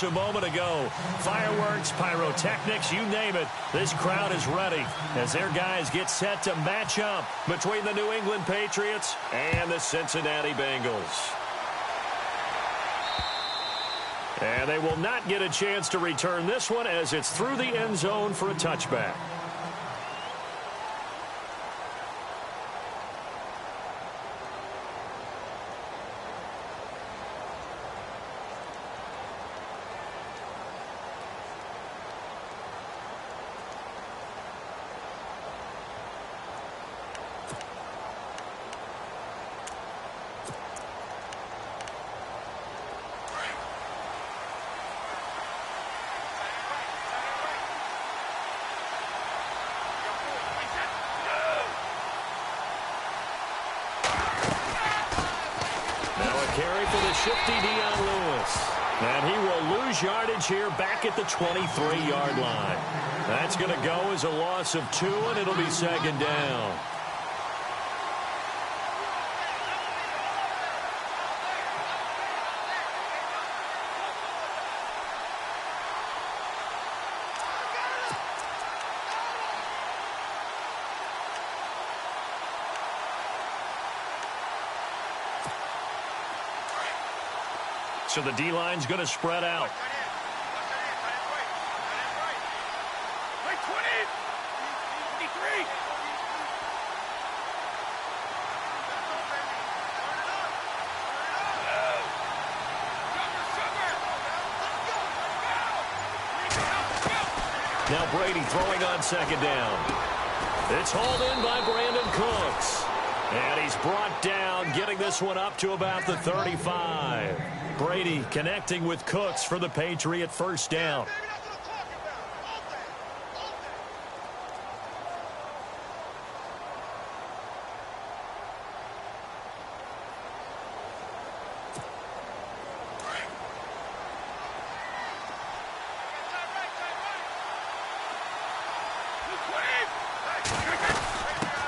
moments a moment ago. Fireworks, pyrotechnics, you name it. This crowd is ready as their guys get set to match up between the New England Patriots and the Cincinnati Bengals. And they will not get a chance to return this one as it's through the end zone for a touchback. Carry for the shifty Dion Lewis. And he will lose yardage here back at the 23-yard line. That's going to go as a loss of 2, and it'll be second down. So the D-line's going to spread out. Now Brady throwing on second down. It's hauled in by Brandon Cooks. And he's brought down, getting this one up to about the 35. Brady connecting with Cooks for the Patriot first down.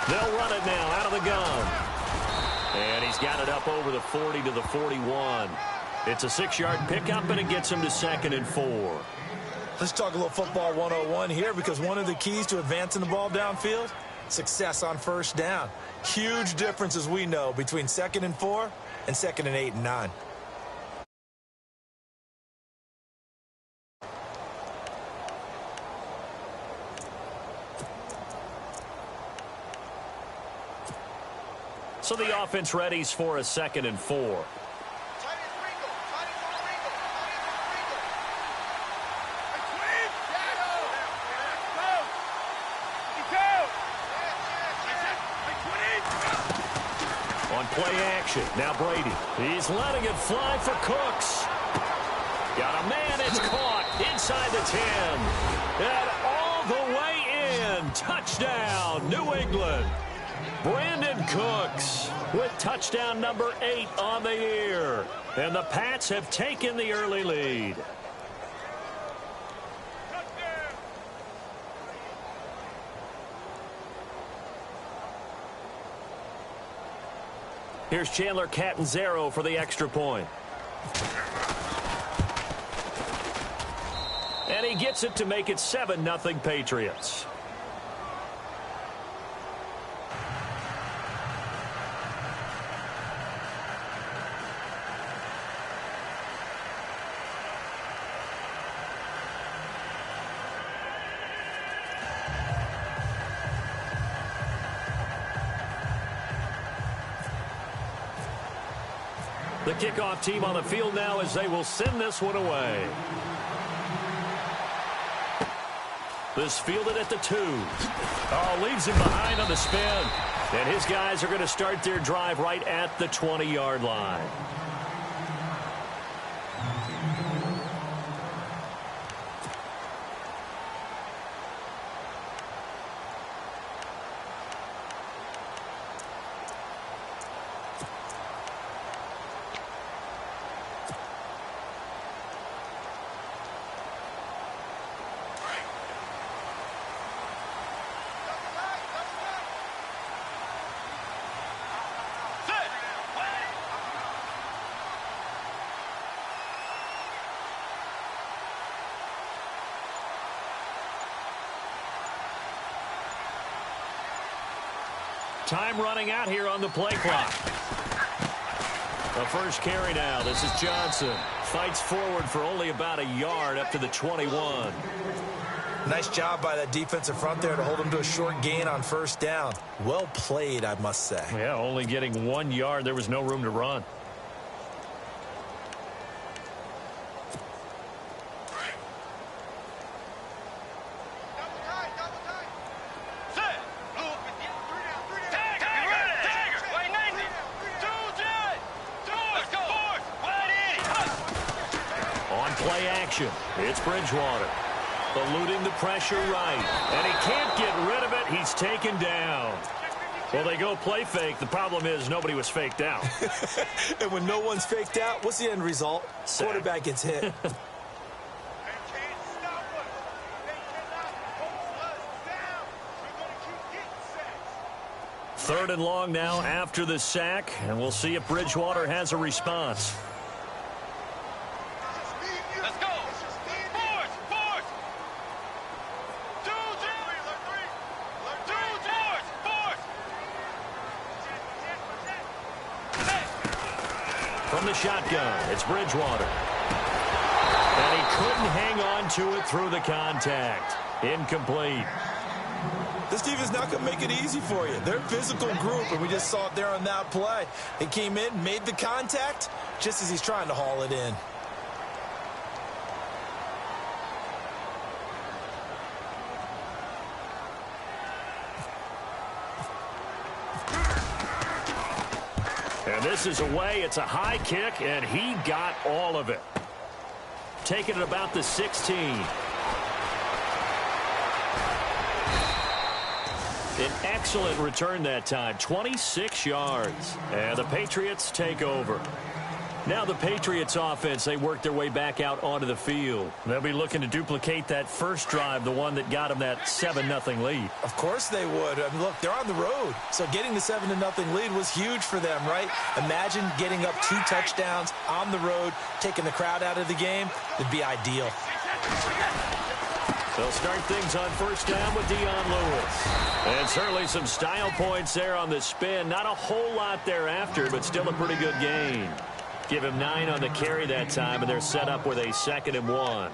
They'll run it now out of the gun. And he's got it up over the 40 to the 41. It's a 6-yard pickup, and it gets him to 2nd and 4. Let's talk a little football 101 here, because one of the keys to advancing the ball downfield, success on first down. Huge difference, as we know, between 2nd and 4 and 2nd and 8 and 9. So the offense readies for a 2nd and 4. On play action, now Brady. He's letting it fly for Cooks. Got a man, it's caught inside the 10. And all the way in. Touchdown, New England. Brandon Cooks with touchdown number 8 on the year. And the Pats have taken the early lead. Here's Chandler Catanzaro for the extra point. And he gets it to make it 7-0 Patriots. The kickoff team on the field now as they will send this one away. This fielded at the 2. Oh, leaves him behind on the spin. And his guys are going to start their drive right at the 20-yard line. Time running out here on the play clock. The first carry now. This is Johnson. Fights forward for only about a yard up to the 21. Nice job by that defensive front there to hold him to a short gain on first down. Well played, I must say. Yeah, only getting 1 yard. There was no room to run. It's Bridgewater. Eluding the pressure right. And he can't get rid of it. He's taken down. Well, they go play fake. The problem is nobody was faked out. And when no one's faked out, what's the end result? Sack. Quarterback gets hit. Third and long now after the sack. And we'll see if Bridgewater has a response. From the shotgun, it's Bridgewater. And he couldn't hang on to it through the contact. Incomplete. This defense not going to make it easy for you. They're a physical group, and we just saw it there on that play. They came in, made the contact, just as he's trying to haul it in. And this is away. It's a high kick, and he got all of it. Taking it about the 16. An excellent return that time. 26 yards. And the Patriots take over. Now the Patriots offense, they work their way back out onto the field. They'll be looking to duplicate that first drive, the one that got them that 7-0 lead. Of course they would. I mean, look, they're on the road. So getting the 7-0 lead was huge for them, right? Imagine getting up 2 touchdowns on the road, taking the crowd out of the game. It'd be ideal. They'll start things on first down with Dion Lewis. And certainly some style points there on the spin. Not a whole lot thereafter, but still a pretty good game. Give him 9 on the carry that time, and they're set up with a 2nd and 1.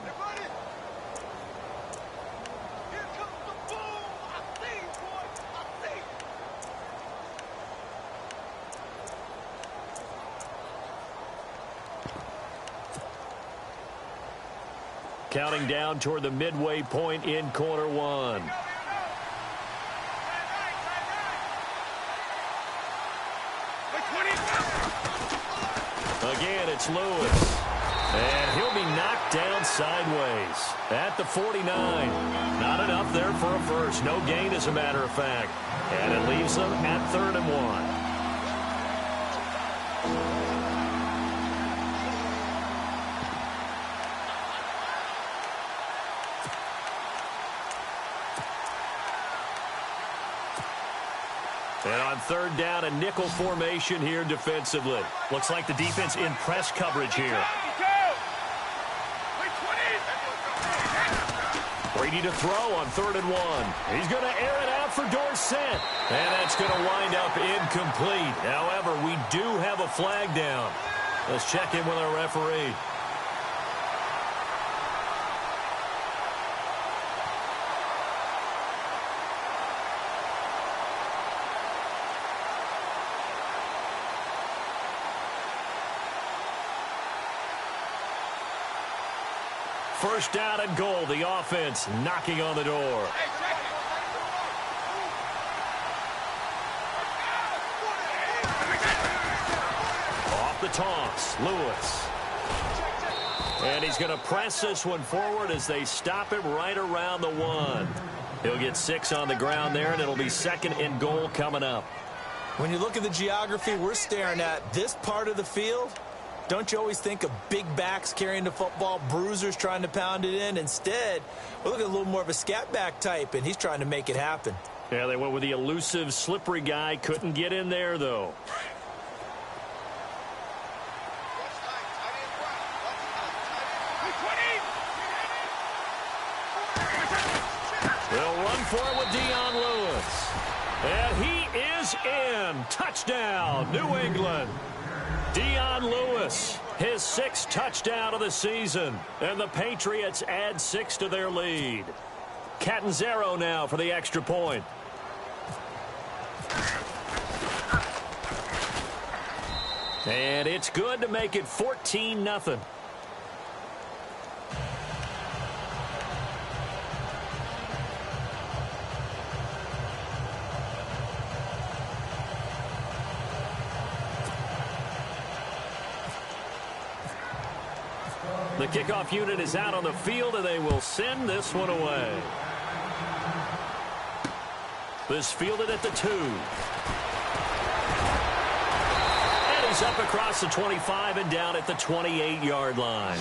Counting down toward the midway point in quarter 1. Again, it's Lewis. And he'll be knocked down sideways at the 49. Not enough there for a first. No gain, as a matter of fact. And it leaves them at 3rd and 1. And on 3rd down, a nickel formation here defensively. Looks like the defense in press coverage here. Brady to throw on 3rd and 1. He's going to air it out for Dorsett. And that's going to wind up incomplete. However, we do have a flag down. Let's check in with our referee. First down and goal. The offense knocking on the door. Off the toss, Lewis. And he's going to press this one forward as they stop him right around the 1. He'll get 6 on the ground there, and it'll be 2nd and goal coming up. When you look at the geography we're staring at, this part of the field, don't you always think of big backs carrying the football, bruisers trying to pound it in? Instead, we're looking at a little more of a scat back type, and he's trying to make it happen. Yeah, they went with the elusive, slippery guy. Couldn't get in there, though. They'll run for it with Dion Lewis. And he is in. Touchdown, New England. Dion Lewis, his 6th touchdown of the season. And the Patriots add 6 to their lead. Catanzaro now for the extra point. And it's good to make it 14-0. The kickoff unit is out on the field, and they will send this one away. This fielded at the 2. And he's up across the 25 and down at the 28-yard line.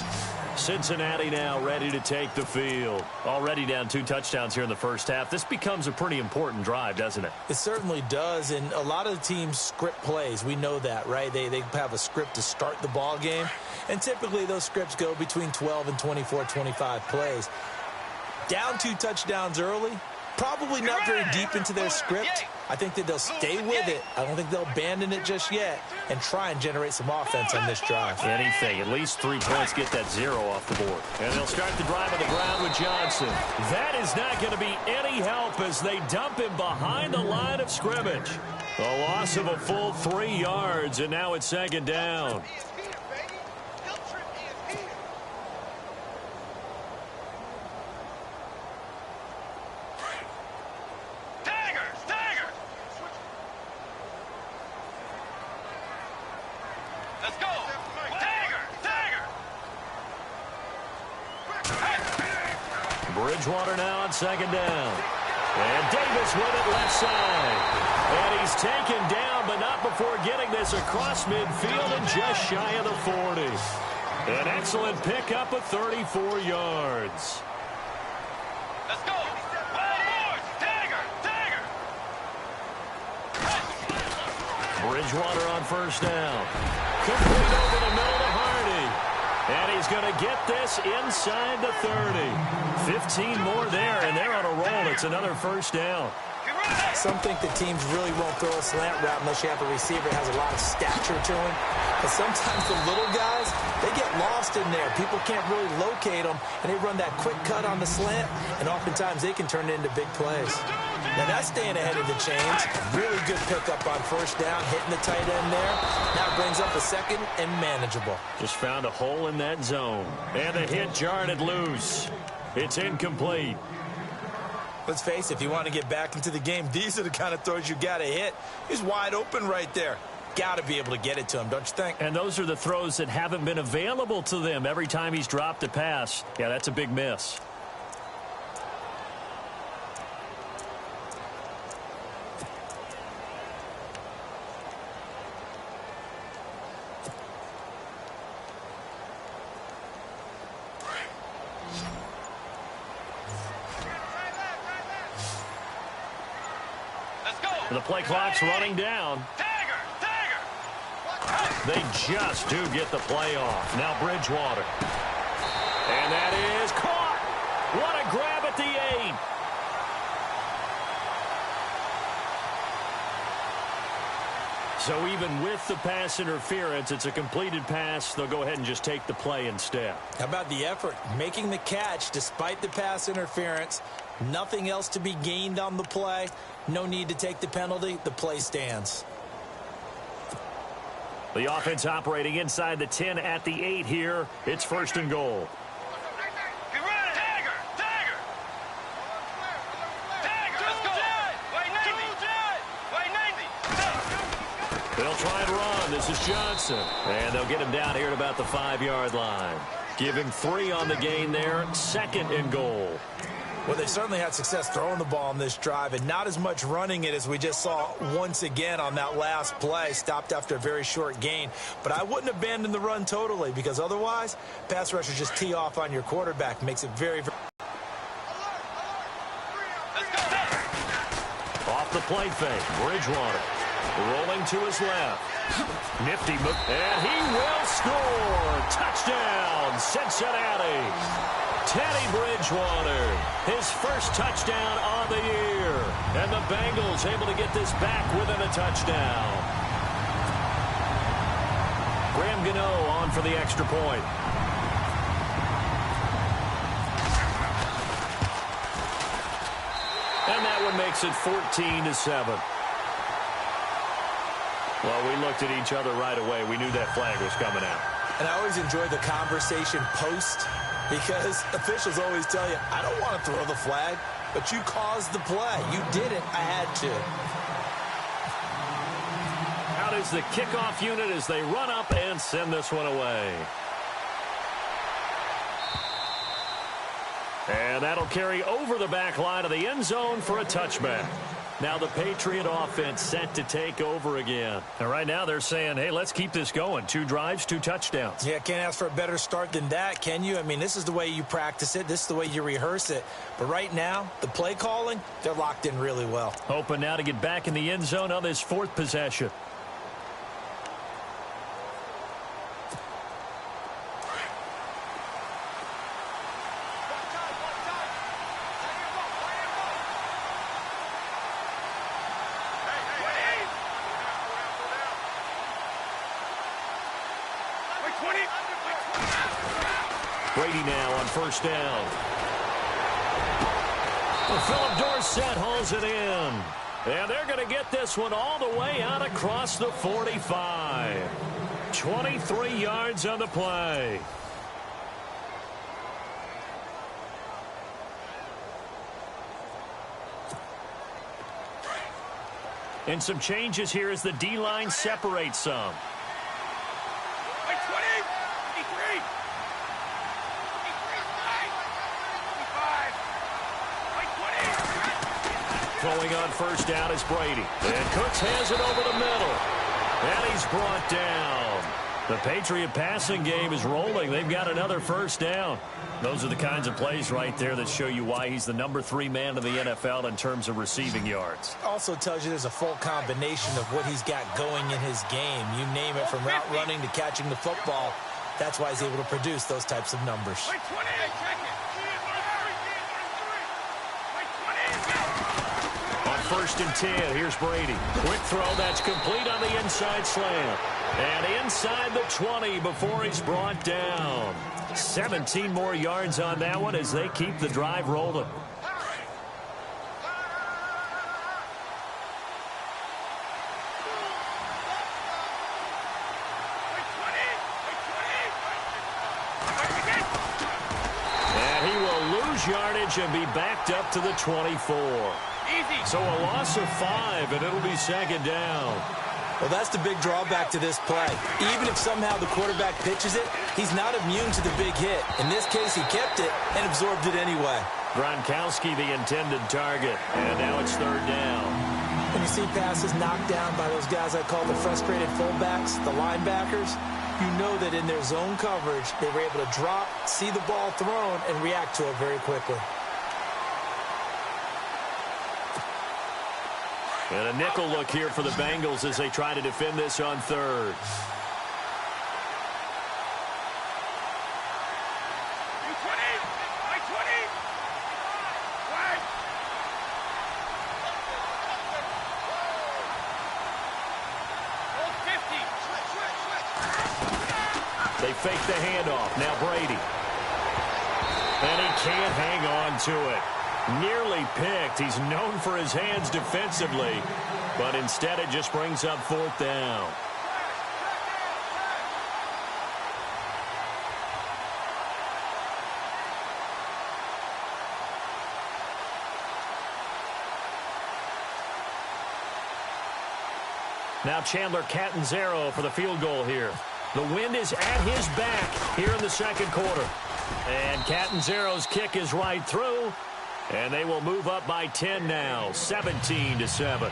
Cincinnati now ready to take the field. Already down 2 touchdowns here in the first half. This becomes a pretty important drive, doesn't it? It certainly does, and a lot of the teams script plays. We know that, right? They have a script to start the ball game, and typically those scripts go between 12 and 24, 25 plays. Down 2 touchdowns early, probably not very deep into their script. I think that they'll stay with it. I don't think they'll abandon it just yet and try and generate some offense on this drive. Anything. At least 3 points, get that 0 off the board. And they'll start the drive on the ground with Johnson. That is not going to be any help as they dump him behind the line of scrimmage. A loss of a full 3 yards, and now it's 2nd down. Bridgewater now on 2nd down. And Davis with it left side. And he's taken down, but not before getting this across midfield and just shy of the 40. An excellent pickup of 34 yards. Let's go. Bridgewater on 1st down. Complete over the middle to Hardy. And he's going to get this inside the 30. 15 more there, and they're on a roll. It's another 1st down. Some think the teams really won't throw a slant route unless you have a receiver that has a lot of stature to him. But sometimes the little guys, they get lost in there. People can't really locate them, and they run that quick cut on the slant, and oftentimes they can turn it into big plays. Now that's staying ahead of the chains. Really good pickup on 1st down, hitting the tight end there. Now brings up a 2nd and manageable. Just found a hole in that zone. And the hit jarred it loose. It's incomplete. Let's face it, if you want to get back into the game, these are the kind of throws you got to hit. He's wide open right there. Got to be able to get it to him, don't you think? And those are the throws that haven't been available to them every time he's dropped a pass. Yeah, that's a big miss. The play clock's running down. They just do get the play off. Now Bridgewater. And that is caught. What a grab at the 8. So even with the pass interference, it's a completed pass. They'll go ahead and just take the play instead. How about the effort? Making the catch despite the pass interference. Nothing else to be gained on the play. No need to take the penalty. The play stands. The offense operating inside the 10 at the 8 here. It's 1st and goal. They'll try and run. This is Johnson. And they'll get him down here at about the 5-yard line. Give him 3 on the gain there. 2nd and goal. Well, they certainly had success throwing the ball on this drive and not as much running it as we just saw once again on that last play. Stopped after a very short gain. But I wouldn't abandon the run totally because otherwise, pass rushers just tee off on your quarterback. Makes it very, very... Off the play fake. Bridgewater rolling to his left. Nifty move. And he will score. Touchdown, Cincinnati. Teddy Bridgewater, his first touchdown on the year. And the Bengals able to get this back within a touchdown. Graham Gano on for the extra point. And that one makes it 14-7. Well, we looked at each other right away. We knew that flag was coming out. And I always enjoy the conversation post because officials always tell you, I don't want to throw the flag, but you caused the play. You did it. I had to. Out is the kickoff unit as they run up and send this one away. And that'll carry over the back line of the end zone for a touchback. Now the Patriot offense set to take over again. And right now they're saying, hey, let's keep this going. 2 drives, 2 touchdowns. Yeah, can't ask for a better start than that, can you? I mean, this is the way you practice it. This is the way you rehearse it. But right now, the play calling, they're locked in really well. Hoping now to get back in the end zone on this 4th possession. Brady now on first down. Well, Philip Dorsett hauls it in. And they're going to get this one all the way out across the 45. 23 yards on the play. And some changes here as the D-line separates some. Throwing on first down is Brady. And Cooks has it over the middle. And he's brought down. The Patriot passing game is rolling. They've got another first down. Those are the kinds of plays right there that show you why he's the number 3 man in the NFL in terms of receiving yards. Also tells you there's a full combination of what he's got going in his game. You name it, from route running to catching the football. That's why he's able to produce those types of numbers. First and 10, here's Brady. Quick throw, that's complete on the inside slant. And inside the 20 before he's brought down. 17 more yards on that one as they keep the drive rolling. And he will lose yardage and be backed up to the 24. So a loss of 5, and it'll be second down. Well, that's the big drawback to this play. Even if somehow the quarterback pitches it, he's not immune to the big hit. In this case, he kept it and absorbed it anyway. Gronkowski, the intended target, and now it's third down. When you see passes knocked down by those guys I call the frustrated fullbacks, the linebackers, you know that in their zone coverage, they were able to drop, see the ball thrown, and react to it very quickly. And a nickel look here for the Bengals as they try to defend this on third. They fake the handoff. Now Brady. And he can't hang on to it. Nearly picked. He's known for his hands defensively, but instead it just brings up fourth down. Now Chandler Catanzaro for the field goal here. The wind is at his back here in the second quarter. And Catanzaro's kick is right through. And they will move up by 10 now, 17-7.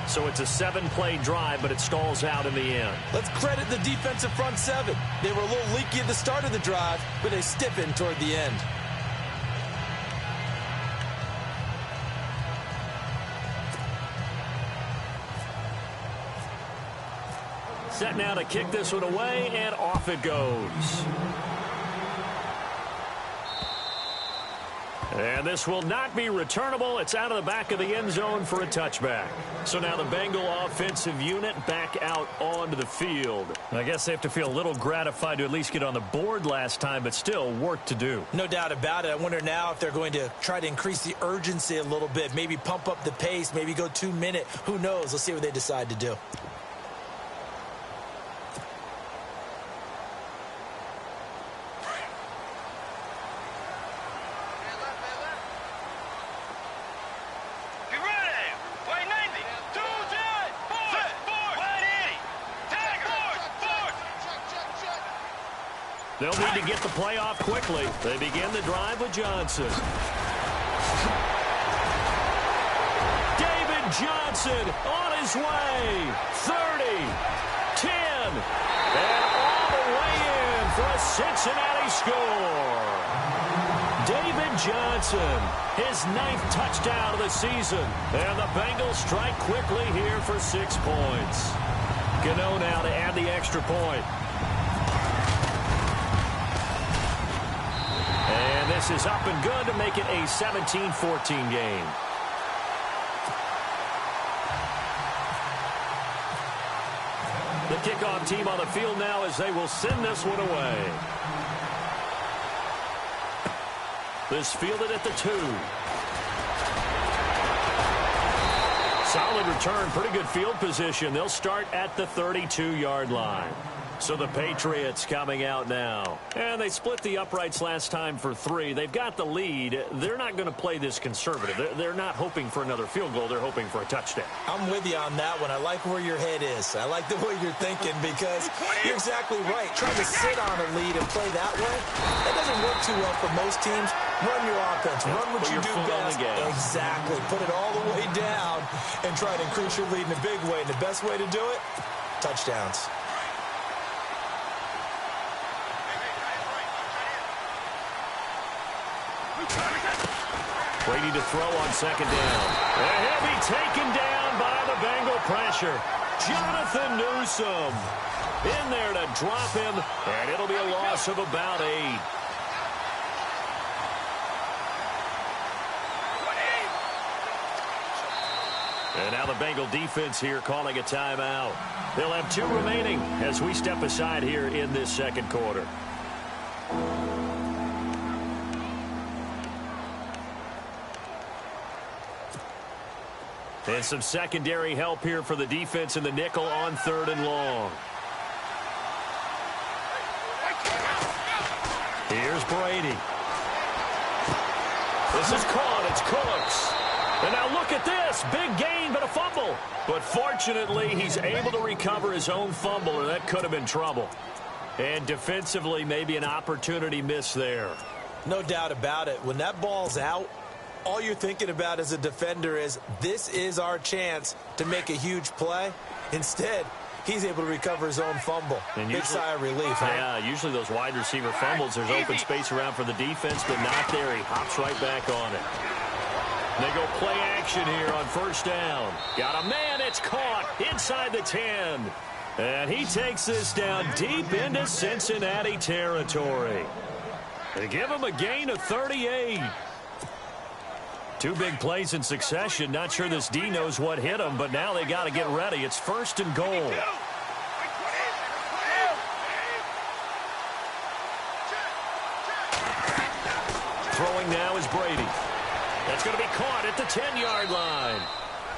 So it's a 7-play drive, but it stalls out in the end. Let's credit the defensive front seven. They were a little leaky at the start of the drive, but they stiffened toward the end. Set now to kick this one away, and off it goes. And this will not be returnable. It's out of the back of the end zone for a touchback. So now the Bengal offensive unit back out onto the field. I guess they have to feel a little gratified to at least get on the board last time, but still work to do. No doubt about it. I wonder now if they're going to try to increase the urgency a little bit, maybe pump up the pace, maybe go 2-minute. Who knows? Let's see what they decide to do. They'll need to get the play off quickly. They begin the drive with Johnson. David Johnson on his way. 30, 10, and all the way in for a Cincinnati score. David Johnson, his 9th touchdown of the season. And the Bengals strike quickly here for 6 points. Gano now to add the extra point. And this is up and good to make it a 17-14 game. The kickoff team on the field now as they will send this one away. This fielded at the 2. Solid return, pretty good field position. They'll start at the 32-yard line. So the Patriots coming out now. And they split the uprights last time for 3. They've got the lead. They're not going to play this conservative. They're not hoping for another field goal. They're hoping for a touchdown. I'm with you on that one. I like where your head is. I like the way you're thinking because you're exactly right. Trying to sit on a lead and play that way, that doesn't work too well for most teams. Run your offense. Run what you do best. Exactly. Put it all the way down and try to increase your lead in a big way. And the best way to do it, touchdowns. Brady to throw on 2nd down. And he'll be taken down by the Bengal pressure. Jonathan Newsom in there to drop him, and it'll be a loss of about 8. And now the Bengal defense here calling a timeout. They'll have 2 remaining as we step aside here in this second quarter. And some secondary help here for the defense in the nickel on 3rd and long. Here's Brady. This is caught. It's Cooks. And now look at this. Big gain, but a fumble. But fortunately, he's able to recover his own fumble, or that could have been trouble. And defensively, maybe an opportunity miss there. No doubt about it. When that ball's out, all you're thinking about as a defender is, this is our chance to make a huge play. Instead, he's able to recover his own fumble. And big sigh of relief. Yeah, usually those wide receiver fumbles, there's open space around for the defense, but not there. He hops right back on it. They go play action here on 1st down. Got a man, it's caught inside the 10. And he takes this down deep into Cincinnati territory. They give him a gain of 38. 2 big plays in succession. Not sure this D knows what hit him, but now they got to get ready. It's 1st and goal. Throwing now is Brady. That's going to be caught at the 10-yard line.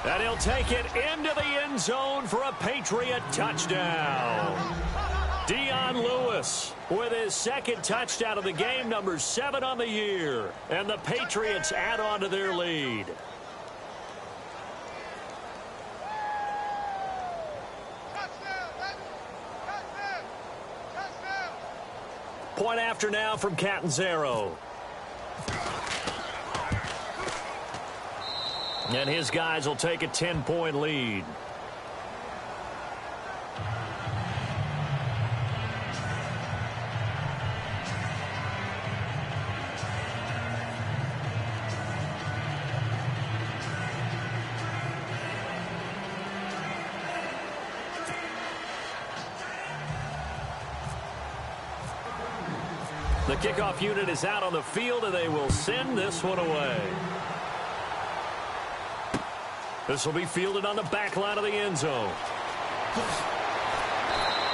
And he'll take it into the end zone for a Patriot touchdown. Dion Lewis with his 2nd touchdown of the game, number 7 on the year. And the Patriots add on to their lead. Point after now from Catanzaro. And his guys will take a 10-point lead. The kickoff unit is out on the field, and they will send this one away. This will be fielded on the back line of the end zone.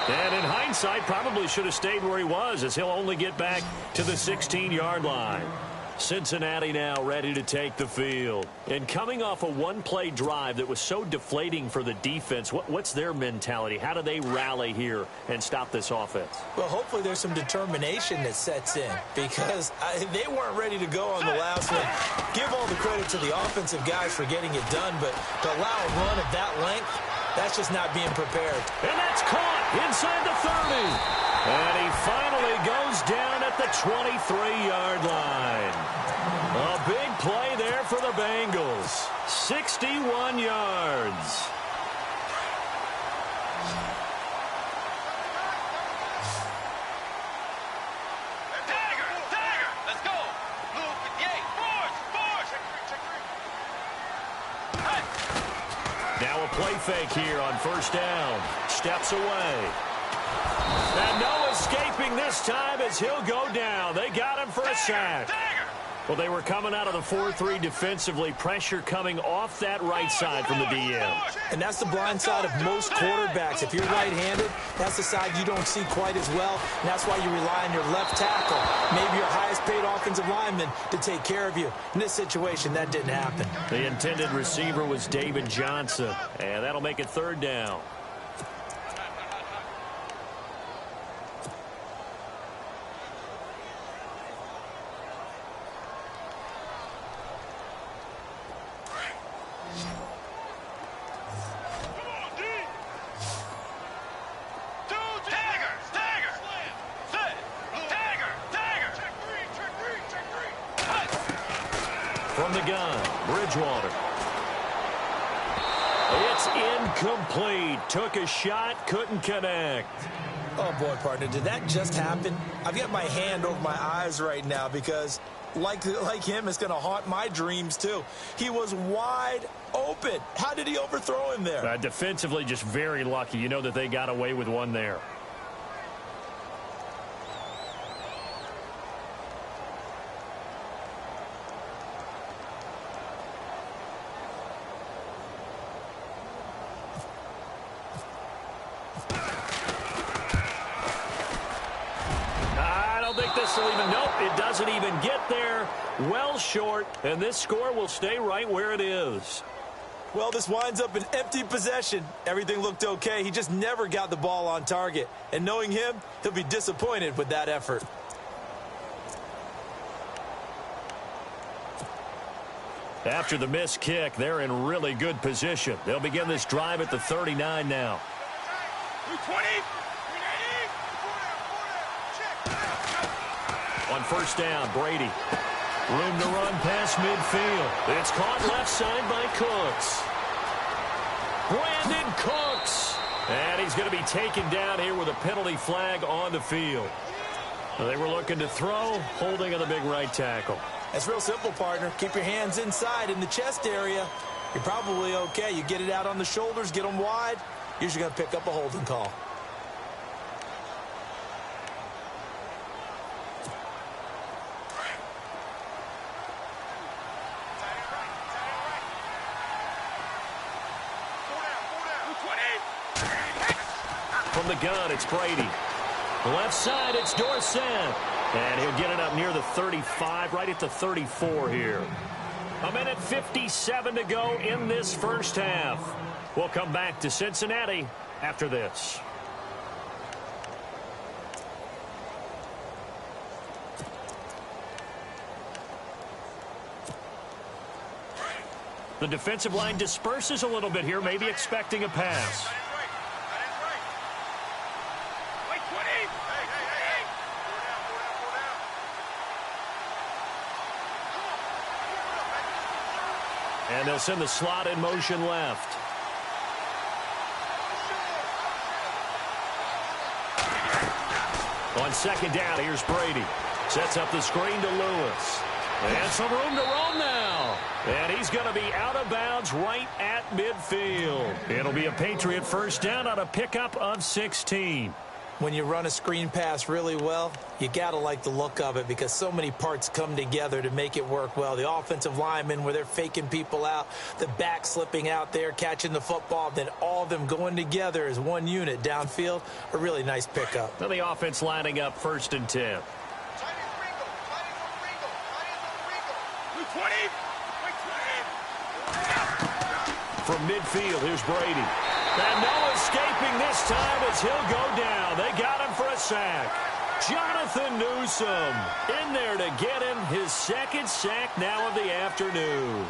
And in hindsight, probably should have stayed where he was, as he'll only get back to the 16-yard line. Cincinnati now ready to take the field. And coming off a one-play drive that was so deflating for the defense, what's their mentality? How do they rally here and stop this offense? Well, hopefully there's some determination that sets in, because they weren't ready to go on the last one. Give all the credit to the offensive guys for getting it done, but to allow a run of that length, that's just not being prepared. And that's caught inside the 30. And he finally goes down at the 23-yard line. A big play there for the Bengals. 61 yards. Let's go. Move with the 8. Force. Now a play fake here on first down. Steps away. And no escaping this time as he'll go down. They got him for a sack. Well, they were coming out of the 4-3 defensively. Pressure coming off that right side from the DM. And that's the blind side of most quarterbacks. If you're right-handed, that's the side you don't see quite as well. And that's why you rely on your left tackle, maybe your highest-paid offensive lineman, to take care of you. In this situation, that didn't happen. The intended receiver was David Johnson. And that'll make it third down. From the gun, Bridgewater. It's incomplete. Took a shot, couldn't connect. Oh, boy, partner, did that just happen? I've got my hand over my eyes right now because, like him, it's going to haunt my dreams, too. He was wide open. How did he overthrow him there? Defensively, just very lucky. You know that they got away with one there. It doesn't even get there. Well short, and this score will stay right where it is. Well, this winds up an empty possession. Everything looked okay. He just never got the ball on target. And knowing him, he'll be disappointed with that effort. After the missed kick, they're in really good position. They'll begin this drive at the 39 now. 20. On first down, Brady. Room to run past midfield. It's caught left side by Cooks. Brandon Cooks. And he's going to be taken down here with a penalty flag on the field. They were looking to throw, holding on the big right tackle. It's real simple, partner. Keep your hands inside in the chest area. You're probably okay. You get it out on the shoulders, get them wide. Usually going to pick up a holding call. From the gun, it's Brady. Left side, it's Dorsett. And he'll get it up near the 35, right at the 34 here. A minute 57 to go in this first half. We'll come back to Cincinnati after this. The defensive line disperses a little bit here, maybe expecting a pass. And they'll send the slot in motion left. On second down, here's Brady. Sets up the screen to Lewis. And some room to roam now. And he's going to be out of bounds right at midfield. It'll be a Patriot first down on a pickup of 16. When you run a screen pass really well, you got to like the look of it because so many parts come together to make it work well. The offensive linemen, where they're faking people out, the back slipping out there, catching the football, then all of them going together as one unit downfield. A really nice pickup. Well, the offense lining up 1st and 10. From midfield, here's Brady. And no escaping this time as he'll go down. They got him for a sack. Jonathan Newsome in there to get him his 2nd sack now of the afternoon.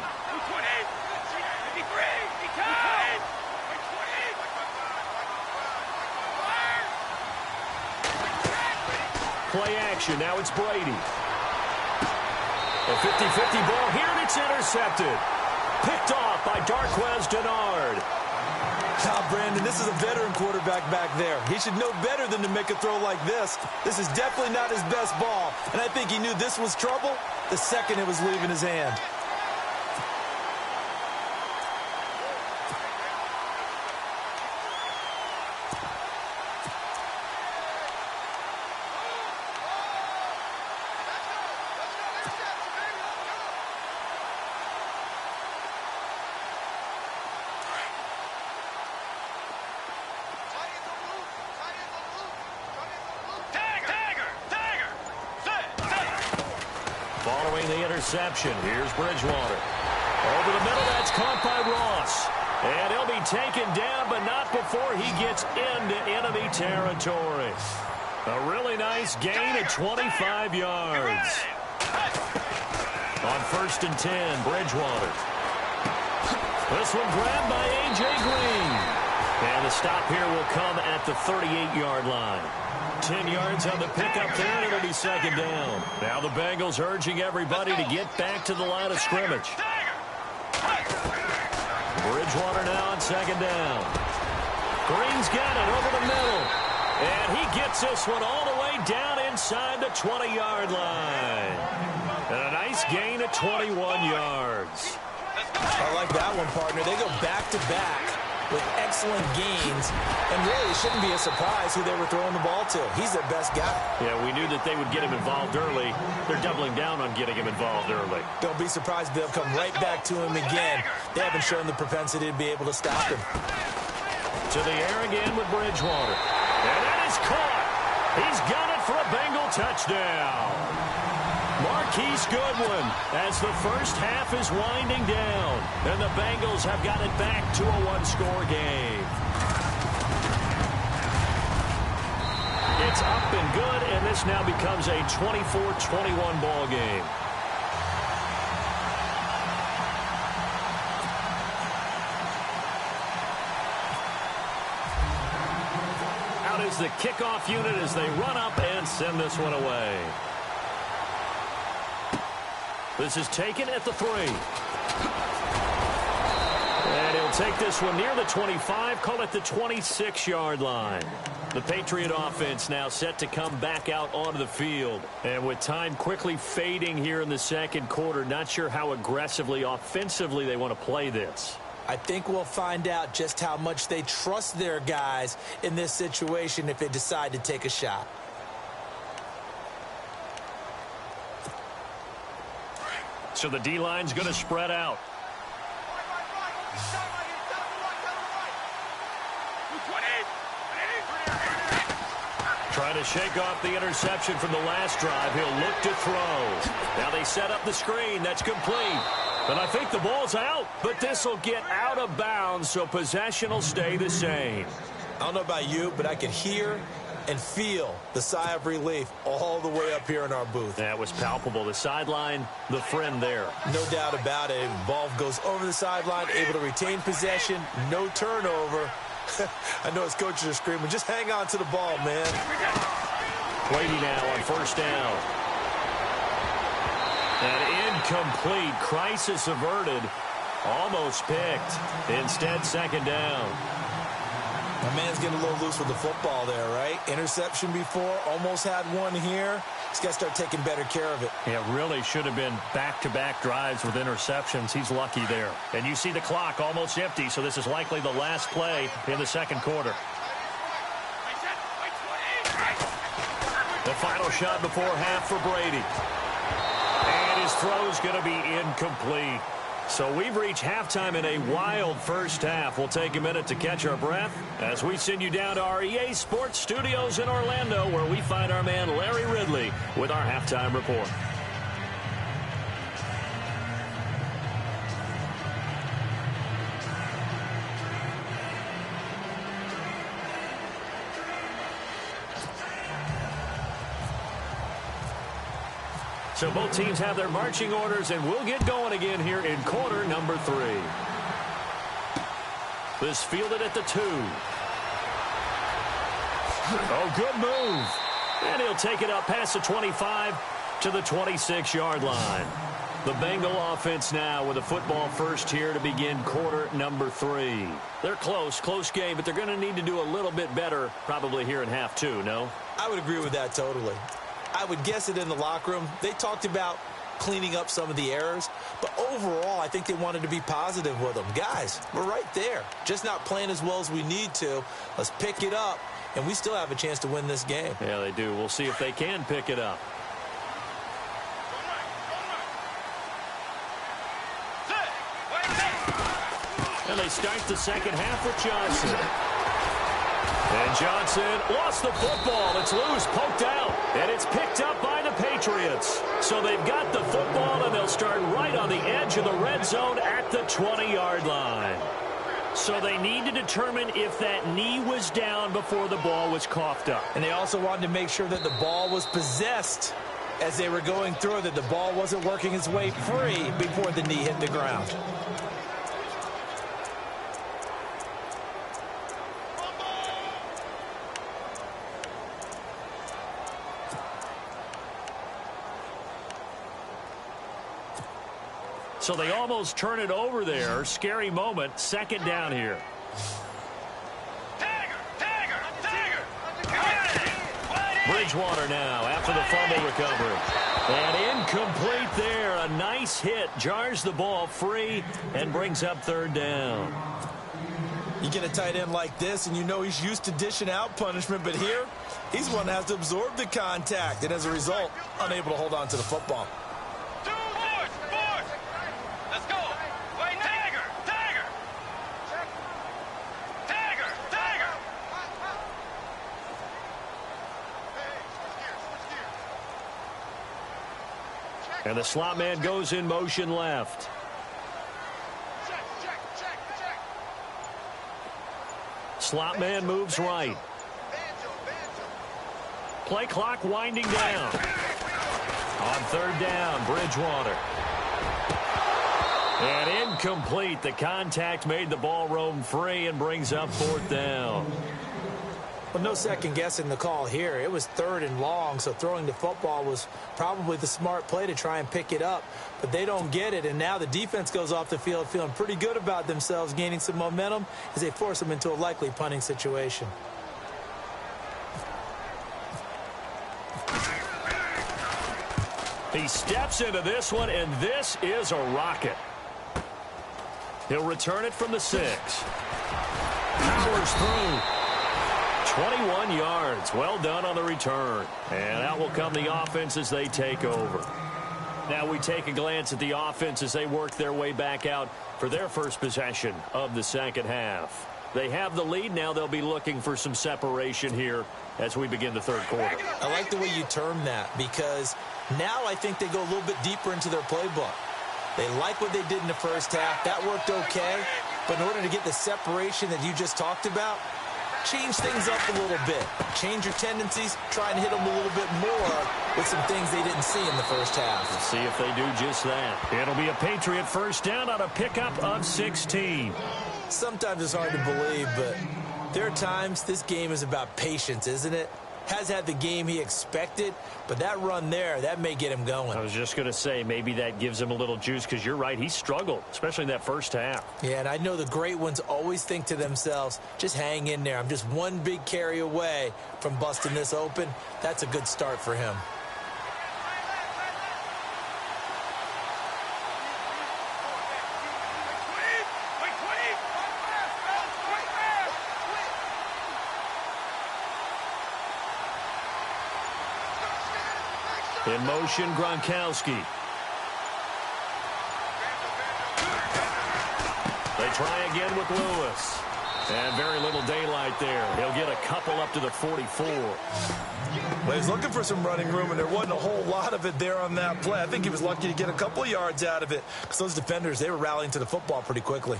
Play action. Now it's Brady. A 50-50 ball here, and it's intercepted. Picked off by Darquez Denard. Now, Brandon, this is a veteran quarterback back there. He should know better than to make a throw like this. This is definitely not his best ball, and I think he knew this was trouble the second it was leaving his hand. Following the interception, here's Bridgewater. Over the middle, that's caught by Ross. And he'll be taken down, but not before he gets into enemy territory. A really nice gain of 25 yards. On 1st and 10, Bridgewater. This one grabbed by A.J. Green. And the stop here will come at the 38-yard line. 10 yards on the pickup there, and it'll be 2nd down. Now the Bengals urging everybody to get back to the line of scrimmage. Bridgewater now on 2nd down. Green's got it over the middle. And he gets this one all the way down inside the 20-yard line. And a nice gain of 21 yards. I like that one, partner. They go back-to-back with excellent gains, and really it shouldn't be a surprise who they were throwing the ball to. He's their best guy. Yeah, we knew that they would get him involved early. They're doubling down on getting him involved early. Don't be surprised if they'll come right back to him again. They haven't shown the propensity to be able to stop him. To the air again with Bridgewater. And that is caught. He's got it for a Bengal touchdown. Marquise Goodwin as the first half is winding down. And the Bengals have got it back to a one-score game. It's up and good, and this now becomes a 24-21 ball game. Out is the kickoff unit as they run up and send this one away. This is taken at the 3. And he'll take this one near the 25, call it the 26-yard line. The Patriot offense now set to come back out onto the field. And with time quickly fading here in the second quarter, not sure how aggressively, offensively they want to play this. I think we'll find out just how much they trust their guys in this situation if they decide to take a shot. So the D-line's going to spread out. Trying to shake off the interception from the last drive. He'll look to throw. Now they set up the screen. That's complete. But I think the ball's out. But this will get out of bounds, so possession will stay the same. I don't know about you, but I can hear and feel the sigh of relief all the way up here in our booth. That was palpable. The sideline, the friend there. No doubt about it. Ball goes over the sideline, able to retain possession, no turnover. I know his coaches are screaming, just hang on to the ball, man. Brady now on first down. An incomplete, crisis averted, almost picked. Instead, second down. My man's getting a little loose with the football there, right? Interception before, almost had one here. He's got to start taking better care of it. Yeah, really should have been back-to-back drives with interceptions. He's lucky there. And you see the clock almost empty, so this is likely the last play in the second quarter. The final shot before half for Brady. And his throw's going to be incomplete. So we've reached halftime in a wild first half. We'll take a minute to catch our breath as we send you down to our EA Sports Studios in Orlando, where we find our man Larry Ridley with our halftime report. So both teams have their marching orders, and we'll get going again here in quarter number 3. This fielded at the 2. Oh, good move. And he'll take it up past the 25 to the 26-yard line. The Bengal offense now with a football first here to begin quarter number 3. They're close game, but they're going to need to do a little bit better probably here in half 2, no? I would agree with that totally. I would guess it in the locker room. They talked about cleaning up some of the errors, but overall, I think they wanted to be positive with them. Guys, we're right there. Just not playing as well as we need to. Let's pick it up, and we still have a chance to win this game. Yeah, they do. We'll see if they can pick it up. And they start the second half with Johnson. And Johnson lost the football. It's loose, poked out, and it's picked up by the Patriots. So they've got the football, and they'll start right on the edge of the red zone at the 20-yard line. So they need to determine if that knee was down before the ball was coughed up. And they also wanted to make sure that the ball was possessed as they were going through, that the ball wasn't working its way free before the knee hit the ground. So they almost turn it over there. Scary moment. Second down here. Bridgewater now after the fumble recovery. And incomplete there. A nice hit. Jars the ball free and brings up third down. You get a tight end like this, and you know he's used to dishing out punishment, but here, he's one that has to absorb the contact, and as a result, unable to hold on to the football. And the slot man goes in motion left. Slot man moves right. Play clock winding down. On third down, Bridgewater. And incomplete. The contact made the ball roam free and brings up fourth down. Well, no second guessing the call here. It was third and long, so throwing the football was probably the smart play to try and pick it up. But they don't get it, and now the defense goes off the field feeling pretty good about themselves, gaining some momentum as they force them into a likely punting situation. He steps into this one, and this is a rocket. He'll return it from the 6. Powers through. 21 yards. Well done on the return. And out will come the offense as they take over. Now we take a glance at the offense as they work their way back out for their first possession of the second half. They have the lead. Now they'll be looking for some separation here as we begin the third quarter. I like the way you term that, because now I think they go a little bit deeper into their playbook. They like what they did in the first half. That worked okay. But in order to get the separation that you just talked about, change things up a little bit. Change your tendencies. Try and hit them a little bit more with some things they didn't see in the first half. Let's see if they do just that. It'll be a Patriot first down on a pickup of 16. Sometimes it's hard to believe, but there are times this game is about patience, isn't it? Has had the game he expected, but that run there, that may get him going. I was just going to say, maybe that gives him a little juice, because you're right, he struggled, especially in that first half. Yeah, and I know the great ones always think to themselves, just hang in there. I'm just one big carry away from busting this open. That's a good start for him. In motion, Gronkowski. They try again with Lewis. And very little daylight there. He'll get a couple up to the 44. Well, he's looking for some running room, and there wasn't a whole lot of it there on that play. I think he was lucky to get a couple of yards out of it because those defenders, they were rallying to the football pretty quickly.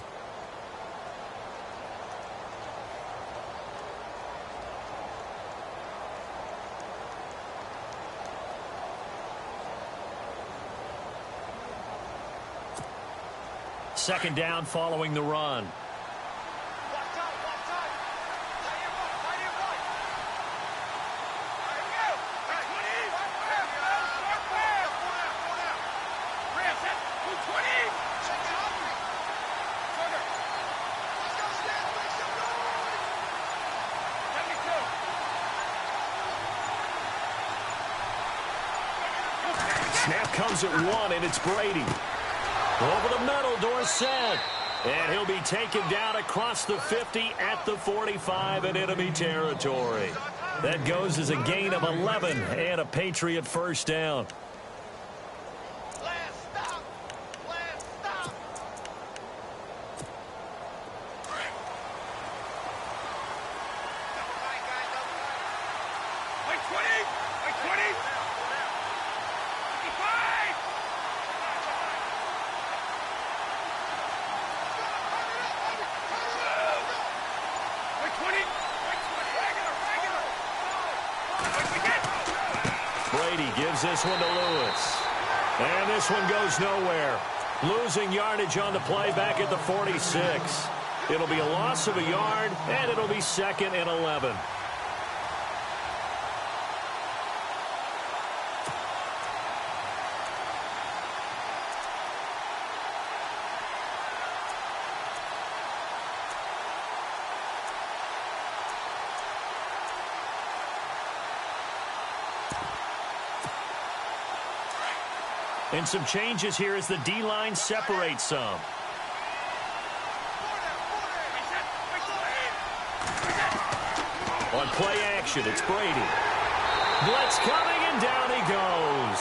Second down following the run. Snap comes at 1, and it's Brady. Over the middle, Dorsett. And he'll be taken down across the 50 at the 45 in enemy territory. That goes as a gain of 11 and a Patriot first down. Brady gives this one to Lewis. And this one goes nowhere. Losing yardage on the play back at the 46. It'll be a loss of a yard, and it'll be 2nd and 11. And some changes here as the D-line separates some. On play action, it's Brady. Blitz coming, and down he goes.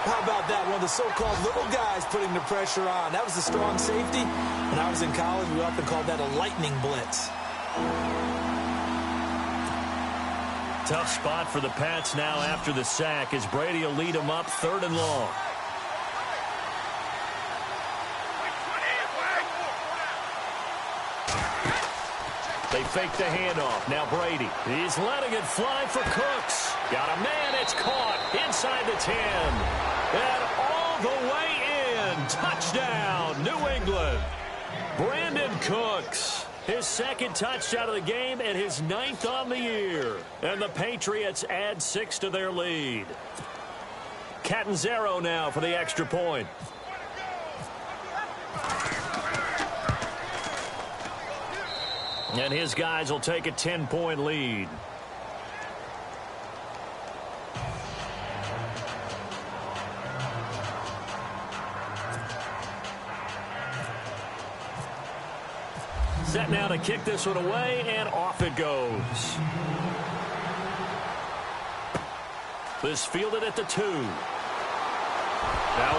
How about that? One of the so-called little guys putting the pressure on. That was the strong safety. When I was in college, we often called that a lightning blitz. Tough spot for the Pats now after the sack as Brady will lead them up 3rd and long. They fake the handoff. Now Brady. He's letting it fly for Cooks. Got a man. It's caught inside the 10. And all the way in. Touchdown, New England. Brandon Cooks. His 2nd touchdown of the game and his 9th on the year. And the Patriots add 6 to their lead. Catanzaro now for the extra point. And his guys will take a 10-point lead. Set now to kick this one away, and off it goes. This fielded at the 2. Now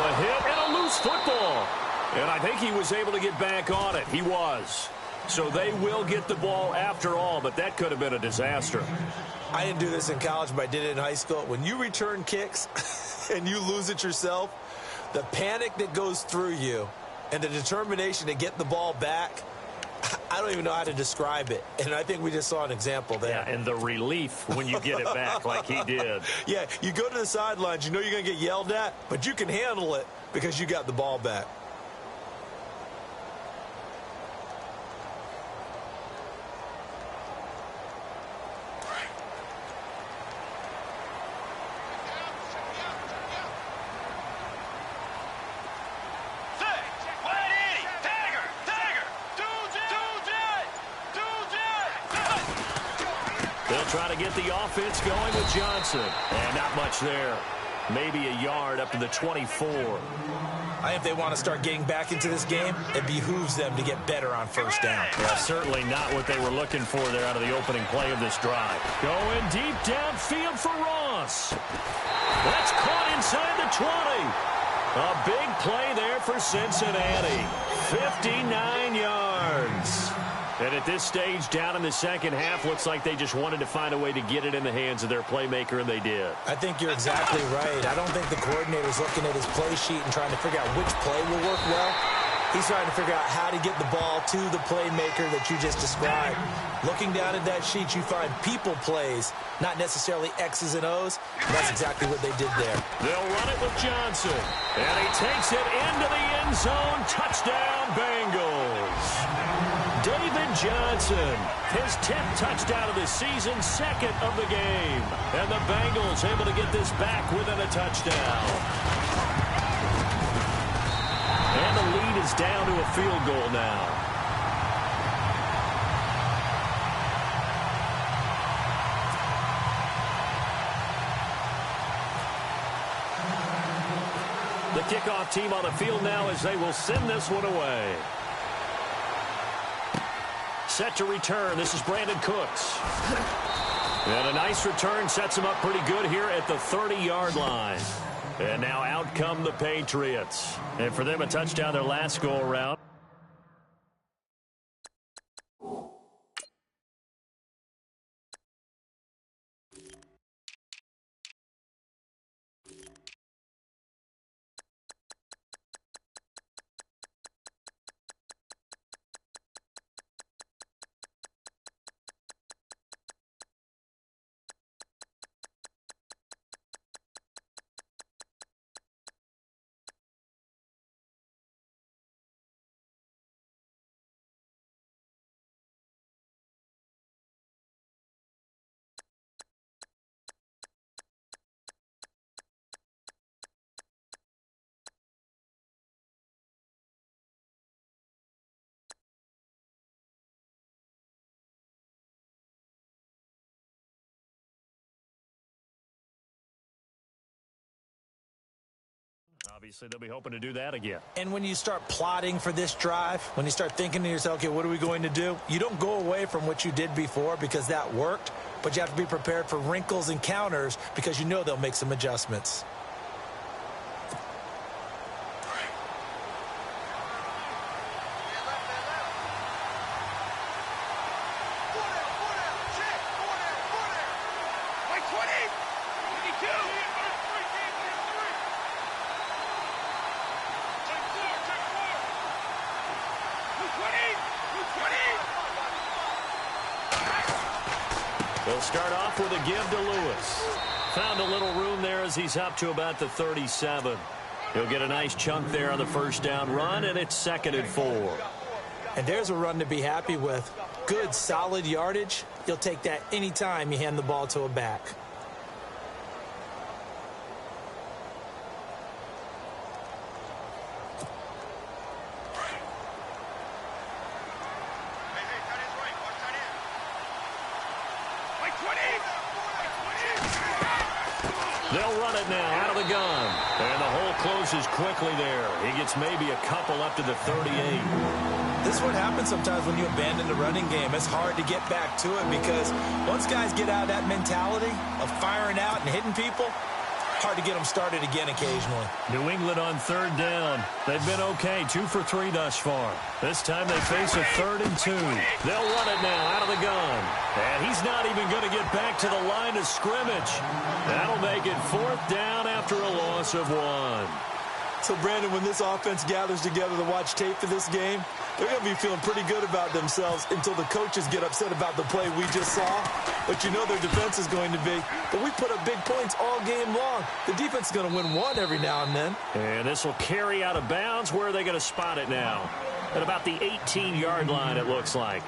a hit and a loose football. And I think he was able to get back on it. He was. So they will get the ball after all, but that could have been a disaster. I didn't do this in college, but I did it in high school. When you return kicks and you lose it yourself, the panic that goes through you and the determination to get the ball back, I don't even know how to describe it. And I think we just saw an example there. Yeah, and the relief when you get it back like he did. Yeah, you go to the sidelines, you know you're going to get yelled at, but you can handle it because you got the ball back. Try to get the offense going with Johnson. And not much there. Maybe a yard up to the 24. I think if they want to start getting back into this game, it behooves them to get better on first down. Yeah, certainly not what they were looking for there out of the opening play of this drive. Going deep downfield for Ron. toss. That's caught inside the 20. A big play there for Cincinnati. 59 yards. And at this stage, down in the second half, looks like they just wanted to find a way to get it in the hands of their playmaker, and they did. I think you're exactly right. I don't think the coordinator's looking at his play sheet and trying to figure out which play will work well. He's trying to figure out how to get the ball to the playmaker that you just described. Looking down at that sheet, you find people plays, not necessarily X's and O's. And that's exactly what they did there. They'll run it with Johnson. And he takes it into the end zone. Touchdown, Bengals. David Johnson, his 10th touchdown of the season, second of the game. And the Bengals able to get this back within a touchdown. And the lead is down to a field goal now. The kickoff team on the field now as they will send this one away. Set to return. This is Brandon Cooks. And a nice return sets him up pretty good here at the 30-yard line. And now out come the Patriots. And for them, a touchdown their last go-around. Obviously, they'll be hoping to do that again. And when you start plotting for this drive, when you start thinking to yourself, okay, what are we going to do? You don't go away from what you did before because that worked, but you have to be prepared for wrinkles and counters because you know they'll make some adjustments. They'll start off with a give to Lewis. Found a little room there as he's up to about the 37. He'll get a nice chunk there on the first down run, and it's 2nd and 4. And there's a run to be happy with. Good, solid yardage. You'll take that anytime you hand the ball to a back. They'll run it now out of the gun. And the hole closes quickly there. He gets maybe a couple up to the 38. This is what happens sometimes when you abandon the running game. It's hard to get back to it because once guys get out of that mentality of firing out and hitting people, hard to get them started again occasionally. New England on 3rd down. They've been okay, 2 for 3 thus far. This time they face a 3rd and 2. They'll run it now out of the gun. And he's not even going to get back to the line of scrimmage. That'll make it 4th down after a loss of 1. So, Brandon, when this offense gathers together to watch tape for this game, they're going to be feeling pretty good about themselves until the coaches get upset about the play we just saw. But you know their defense is going to be. But we put up big points all game long. The defense is going to win one every now and then. And this will carry out of bounds. Where are they going to spot it now? At about the 18-yard line, it looks like.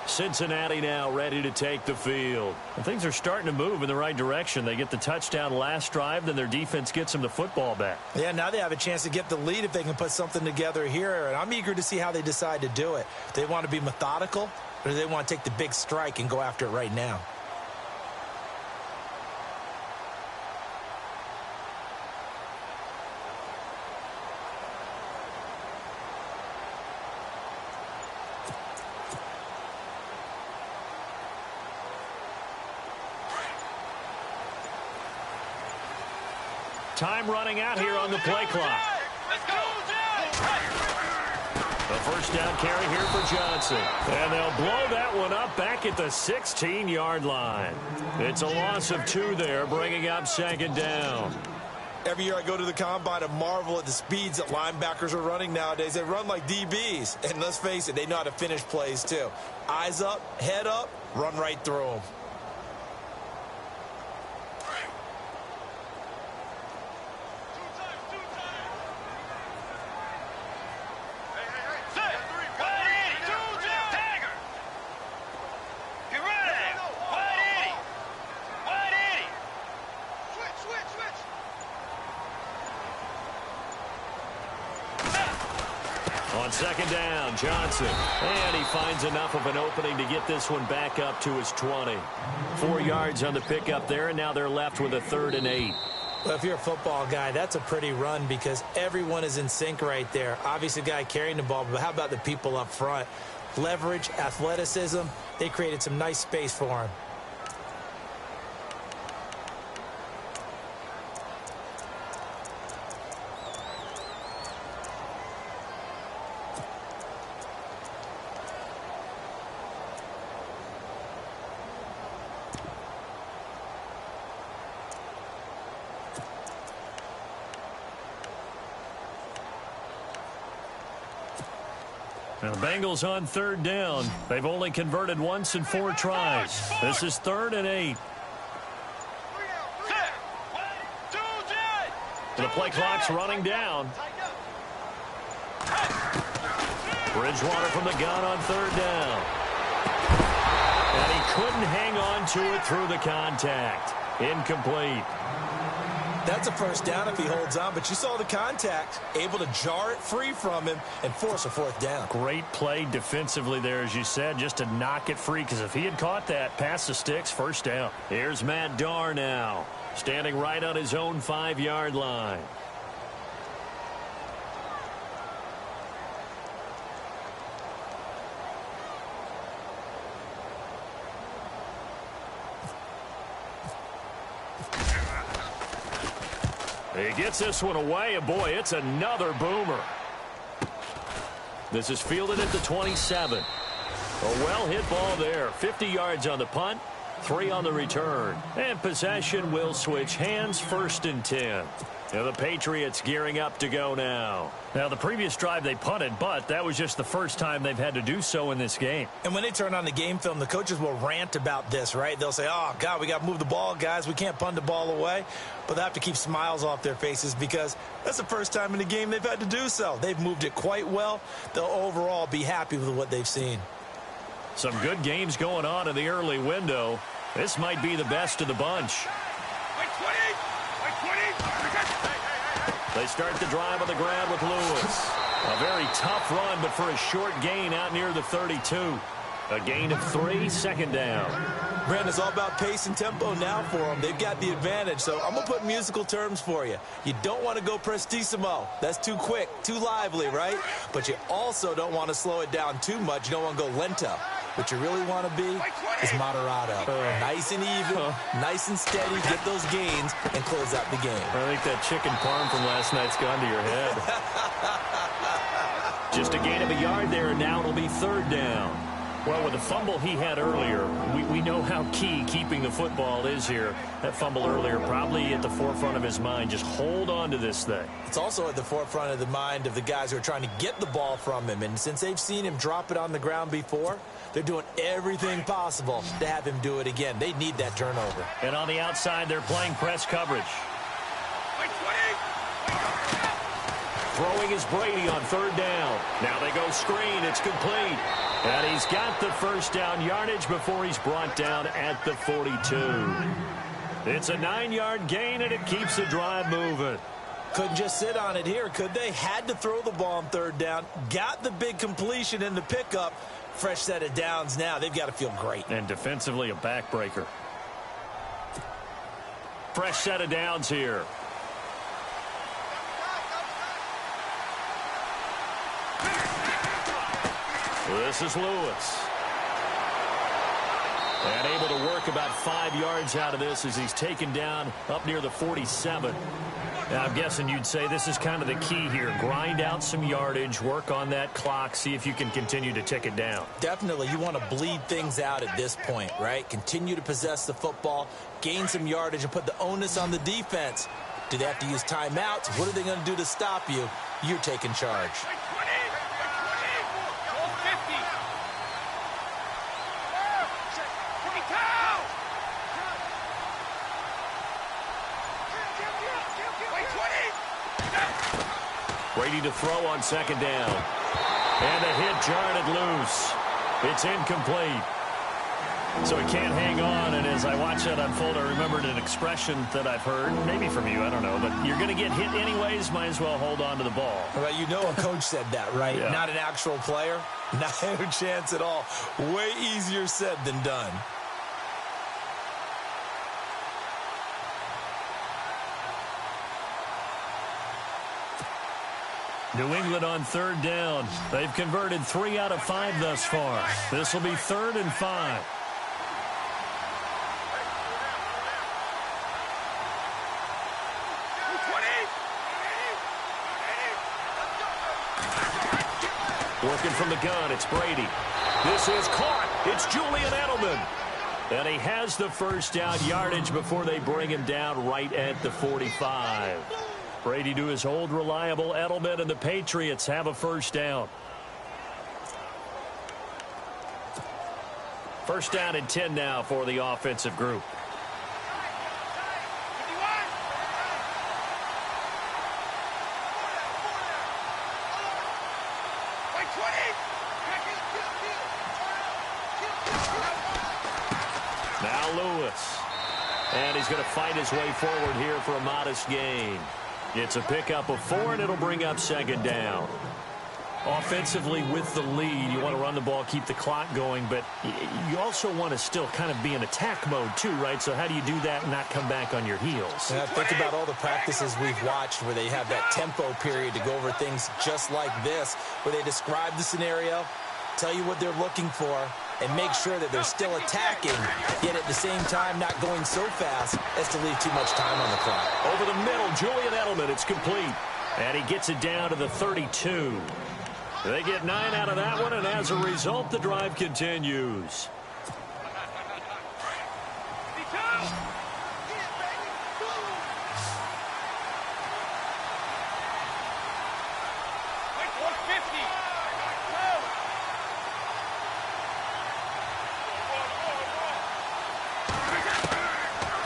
Cincinnati now ready to take the field. And things are starting to move in the right direction. They get the touchdown last drive, then their defense gets them the football back. Yeah, now they have a chance to get the lead if they can put something together here. And I'm eager to see how they decide to do it. Do they want to be methodical, or do they want to take the big strike and go after it right now? time running out here on the play clock. A first down carry here for Johnson. And they'll blow that one up back at the 16-yard line. It's a loss of 2 there, bringing up second down. Every year I go to the combine and marvel at the speeds that linebackers are running nowadays. They run like DBs. And let's face it, they know how to finish plays too. Eyes up, head up, run right through them. On second down, Johnson. And he finds enough of an opening to get this one back up to his 20. 4 yards on the pickup there, and now they're left with a 3rd and 8. Well, if you're a football guy, that's a pretty run because everyone is in sync right there. Obviously, the guy carrying the ball, but how about the people up front? Leverage, athleticism, they created some nice space for him. Now the Bengals on 3rd down. They've only converted once in 4 tries. This is 3rd and 8. The play clock's running down. Bridgewater from the gun on 3rd down. And he couldn't hang on to it through the contact. Incomplete. That's a first down if he holds on, but you saw the contact, able to jar it free from him and force a 4th down. Great play defensively there, as you said, just to knock it free, because if he had caught that, past the sticks, first down. Here's Matt Darr now, standing right on his own 5-yard line. He gets this one away, and boy, it's another boomer. This is fielded at the 27. A well-hit ball there. 50 yards on the punt, 3 on the return. And possession will switch hands, 1st and 10. And the Patriots gearing up to go now. Now, the previous drive they punted, but that was just the first time they've had to do so in this game. And when they turn on the game film, the coaches will rant about this, right? They'll say, oh, God, we got to move the ball, guys. We can't punt the ball away. But they have to keep smiles off their faces because that's the first time in the game they've had to do so. They've moved it quite well. They'll overall be happy with what they've seen. Some good games going on in the early window. This might be the best of the bunch. They start the drive on the ground with Lewis. A very tough run, but for a short gain out near the 32. A gain of 3, 2nd down. Brandon, it's all about pace and tempo now for them. They've got the advantage, so I'm going to put musical terms for you. You don't want to go prestissimo. That's too quick, too lively, right? But you also don't want to slow it down too much. You don't want to go lento. What you really want to be is moderato. Nice and even, nice and steady, get those gains, and close out the game. I think that chicken parm from last night's gone to your head. Just a gain of a yard there, and now it'll be 3rd down. Well, with the fumble he had earlier, we know how key keeping the football is here. That fumble earlier probably at the forefront of his mind. Just hold on to this thing. It's also at the forefront of the mind of the guys who are trying to get the ball from him. And since they've seen him drop it on the ground before, they're doing everything possible to have him do it again. They need that turnover. And on the outside, they're playing press coverage. Throwing is Brady on 3rd down. Now they go screen. It's complete. And he's got the first down yardage before he's brought down at the 42. It's a 9-yard gain, and it keeps the drive moving. Couldn't just sit on it here, could they? Had to throw the ball on 3rd down. Got the big completion in the pickup. Fresh set of downs now. They've got to feel great. And defensively, a backbreaker. Fresh set of downs here. This is Lewis. And able to work about 5 yards out of this as he's taken down up near the 47. Now, I'm guessing you'd say this is kind of the key here. Grind out some yardage, work on that clock, see if you can continue to tick it down. Definitely. You want to bleed things out at this point, right? Continue to possess the football, gain some yardage, and put the onus on the defense. Do they have to use timeouts? What are they going to do to stop you? You're taking charge. Brady to throw on second down. And the hit jarred it loose. It's incomplete. So he can't hang on, and as I watch that unfold, I remembered an expression that I've heard, maybe from you, I don't know, but you're going to get hit anyways, might as well hold on to the ball. Well, you know a coach said that, right? Yeah. Not an actual player. Not a chance at all. Way easier said than done. New England on third down. They've converted 3 out of 5 thus far. This will be 3rd and 5. Working from the gun, it's Brady. This is caught. It's Julian Edelman. And he has the first down yardage before they bring him down right at the 45. Brady to his old reliable Edelman, and the Patriots have a first down. First down and 10 now for the offensive group. Now Lewis. And he's going to fight his way forward here for a modest gain. It's a pickup of 4, and it'll bring up second down. Offensively with the lead, you want to run the ball, keep the clock going, but you also want to still kind of be in attack mode too, right? So how do you do that and not come back on your heels? Yeah, think about all the practices we've watched where they have that tempo period to go over things just like this, where they describe the scenario, tell you what they're looking for, and make sure that they're still attacking, yet at the same time not going so fast as to leave too much time on the clock. Over the middle, Julian Edelman, it's complete. And he gets it down to the 32. They get 9 out of that one, and as a result, the drive continues.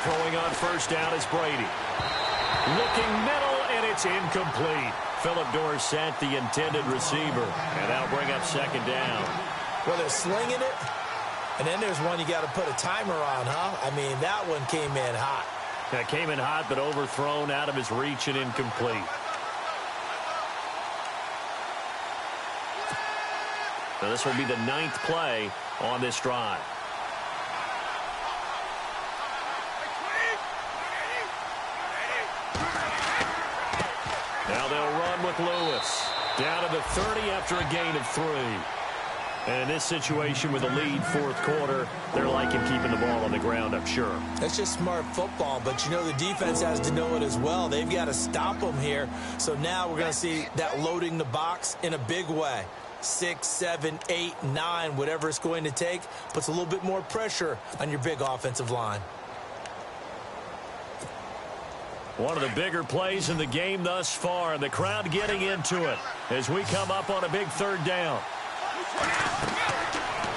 Throwing on first down is Brady. Looking middle, and it's incomplete. Philip Dorsett, the intended receiver. And that'll bring up second down. Well, they're slinging it, and then there's one you got to put a timer on, huh? I mean, that one came in hot. That came in hot, but overthrown, out of his reach, and incomplete. So this will be the 9th play on this drive. Now they'll run with Lewis. Down to the 30 after a gain of 3. And in this situation with a lead, fourth quarter, they're liking keeping the ball on the ground, I'm sure. That's just smart football, but you know the defense has to know it as well. They've got to stop them here. So now we're going to see that loading the box in a big way. 6, 7, 8, 9, whatever it's going to take, puts a little bit more pressure on your big offensive line. One of the bigger plays in the game thus far, and the crowd getting into it as we come up on a big third down.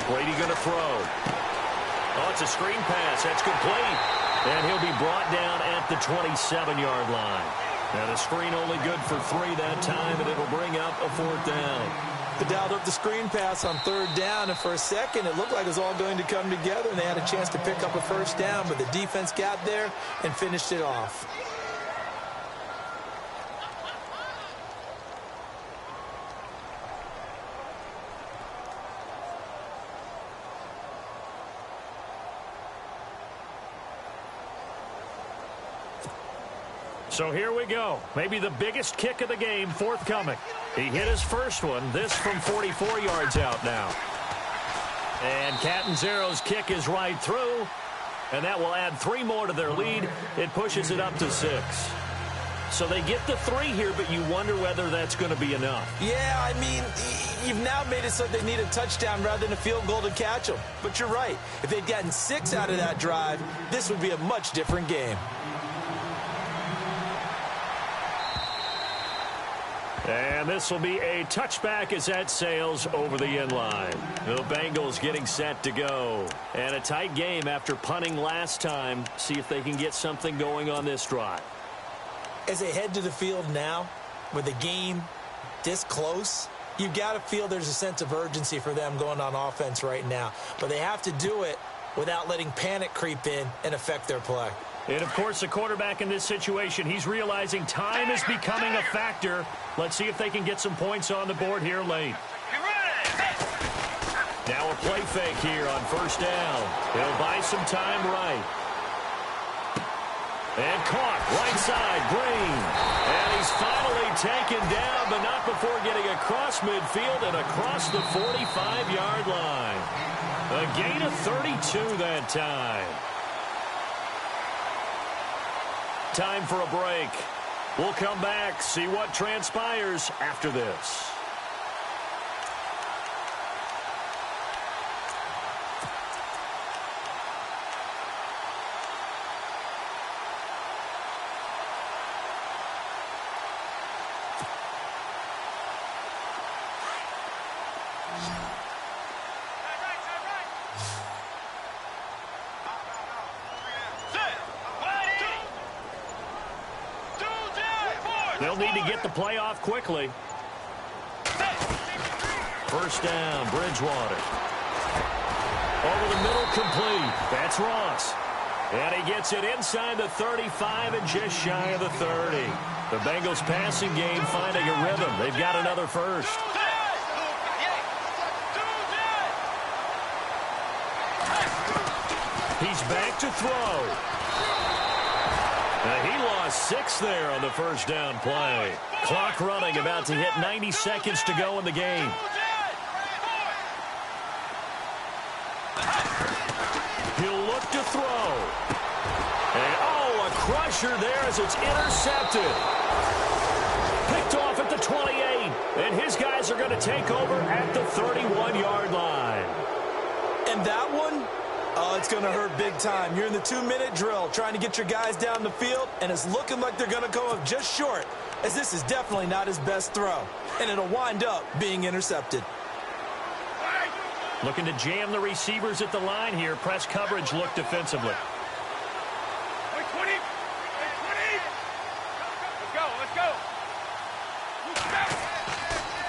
Brady going to throw. Oh, it's a screen pass. That's complete. And he'll be brought down at the 27-yard line. And a screen only good for 3 that time, and it'll bring up a 4th down. They dialed up the screen pass on third down, and for a second it looked like it was all going to come together, and they had a chance to pick up a first down, but the defense got there and finished it off. So here we go. Maybe the biggest kick of the game forthcoming. He hit his first one. This from 44 yards out now. And Catanzaro's kick is right through. And that will add 3 more to their lead. It pushes it up to 6. So they get the 3 here, but you wonder whether that's going to be enough. Yeah, I mean, you've now made it so they need a touchdown rather than a field goal to catch them. But you're right. If they'd gotten 6 out of that drive, this would be a much different game. And this will be a touchback as that sails over the end line. The Bengals getting set to go. And a tight game after punting last time. See if they can get something going on this drive. As they head to the field now, with the game this close, you've got to feel there's a sense of urgency for them going on offense right now. But they have to do it without letting panic creep in and affect their play. And, of course, the quarterback in this situation, he's realizing time is becoming a factor. Let's see if they can get some points on the board here late. Now a play fake here on first down. He'll buy some time right. And caught right side, Green. And he's finally taken down, but not before getting across midfield and across the 45-yard line. A gain of 32 that time. Time for a break. We'll come back, see what transpires after this. They'll need to get the play off quickly. First down, Bridgewater. Over the middle, complete. That's Ross. And he gets it inside the 35 and just shy of the 30. The Bengals passing game finding a rhythm. They've got another first. He's back to throw. He lost 6 there on the first down play. Clock running, about to hit 90 seconds to go in the game. He'll look to throw. And, a crusher there as it's intercepted. Picked off at the 28. And his guys are going to take over at the 31-yard line. And that one? Oh, it's going to hurt big time. You're in the 2-minute drill trying to get your guys down the field, and it's looking like they're going to come up just short, as this is definitely not his best throw, and it'll wind up being intercepted. Looking to jam the receivers at the line here. Press coverage look defensively.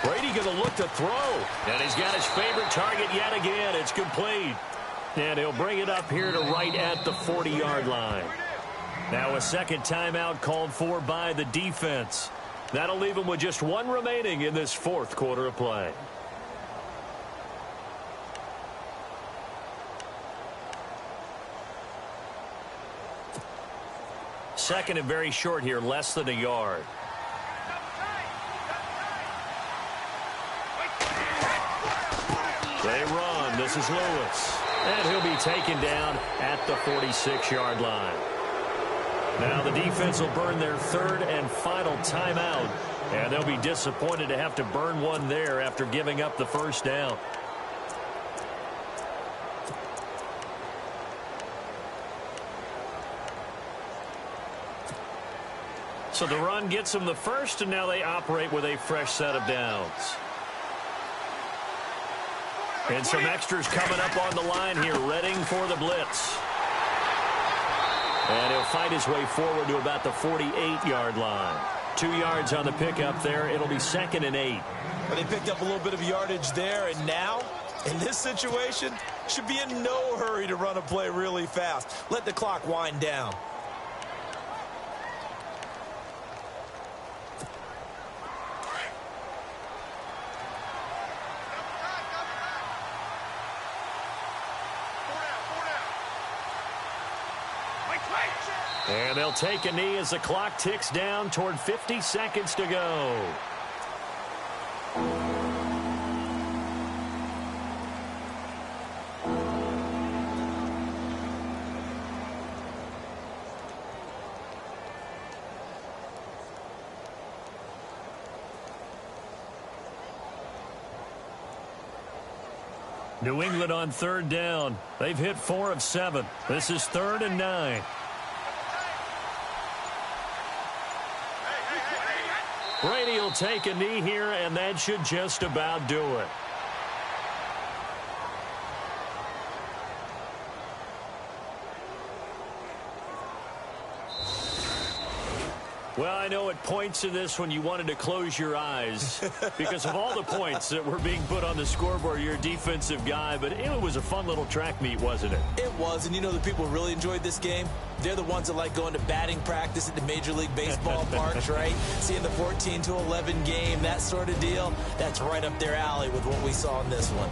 Brady going to look to throw, and he's got his favorite target yet again. It's complete. And he'll bring it up here to right at the 40-yard line. Now a second timeout called for by the defense. That'll leave him with just 1 remaining in this 4th quarter of play. Second and very short here, less than a yard. They run. This is Lewis. And he'll be taken down at the 46-yard line. Now the defense will burn their 3rd and final timeout. And they'll be disappointed to have to burn one there after giving up the first down. So the run gets them the first, and now they operate with a fresh set of downs. And some extras coming up on the line here, readying for the blitz. And he'll fight his way forward to about the 48-yard line. 2 yards on the pickup there. It'll be 2nd and 8. But they picked up a little bit of yardage there, and now, in this situation, should be in no hurry to run a play really fast. Let the clock wind down. And they'll take a knee as the clock ticks down toward 50 seconds to go. New England on third down. They've hit 4 of 7. This is 3rd and 9. Brady will take a knee here, and that should just about do it. Well, I know at points in this when you wanted to close your eyes because of all the points that were being put on the scoreboard. You're a defensive guy, but it was a fun little track meet, wasn't it? It was, and you know the people who really enjoyed this game? They're the ones that like going to batting practice at the Major League Baseball parks, right? Seeing the 14-11 game, that sort of deal, that's right up their alley with what we saw in this one.